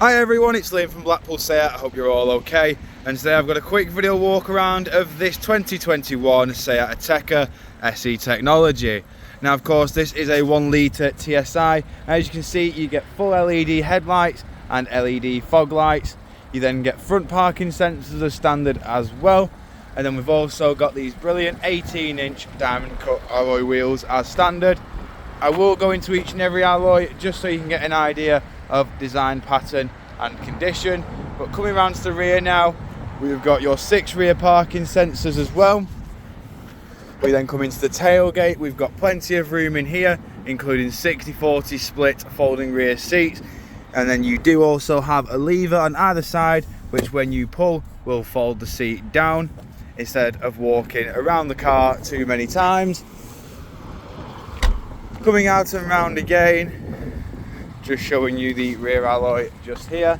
Hi everyone, it's Liam from Blackpool Seat. I hope you're all okay. And today I've got a quick video walk around of this 2021 Seat Ateca SE technology. Now of course this is a 1 litre TSI. As you can see, you get full LED headlights and LED fog lights. You then get front parking sensors as standard as well. And then we've also got these brilliant 18-inch diamond cut alloy wheels as standard. I will go into each and every alloy just so you can get an idea of design pattern and condition. But coming around to the rear now, we've got your 6 rear parking sensors as well. We then come into the tailgate. We've got plenty of room in here, including 60/40 split folding rear seats. And then you do also have a lever on either side, which when you pull will fold the seat down instead of walking around the car too many times. Coming out and round again, just showing you the rear alloy just here.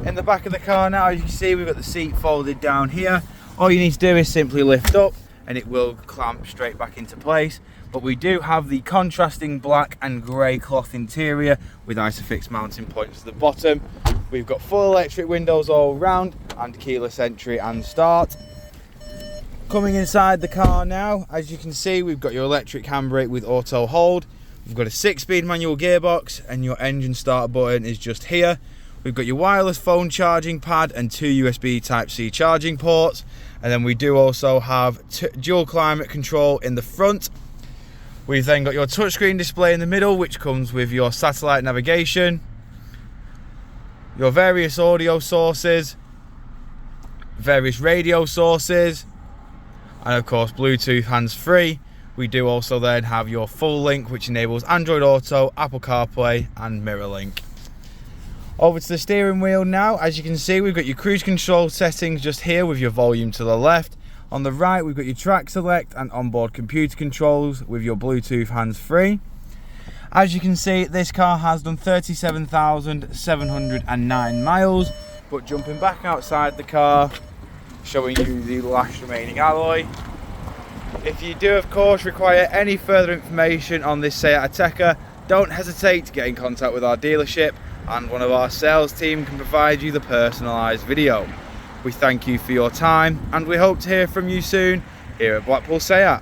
In the back of the car now, as you can see, we've got the seat folded down here. All you need to do is simply lift up and it will clamp straight back into place. But we do have the contrasting black and grey cloth interior with ISOFIX mounting points at the bottom. We've got full electric windows all round and keyless entry and start. Coming inside the car now, as you can see, we've got your electric handbrake with Autohold. We've got a 6-speed manual gearbox and your engine start button is just here. We've got your wireless phone charging pad and 2 USB Type-C charging ports. And then we do also have dual climate control in the front. We've then got your touchscreen display in the middle, which comes with your satellite navigation, your various audio sources, various radio sources, and of course Bluetooth hands-free. We do also then have your full link, which enables Android Auto, Apple CarPlay and MirrorLink. Over to the steering wheel now. As you can see, we've got your cruise control settings just here with your volume to the left. On the right, we've got your track select and onboard computer controls with your Bluetooth hands-free. As you can see, this car has done 37,709 miles. But jumping back outside the car, showing you the last remaining alloy. If you do of course require any further information on this Seat Ateca, don't hesitate to get in contact with our dealership and one of our sales team can provide you the personalised video. We thank you for your time and we hope to hear from you soon here at Blackpool Seat.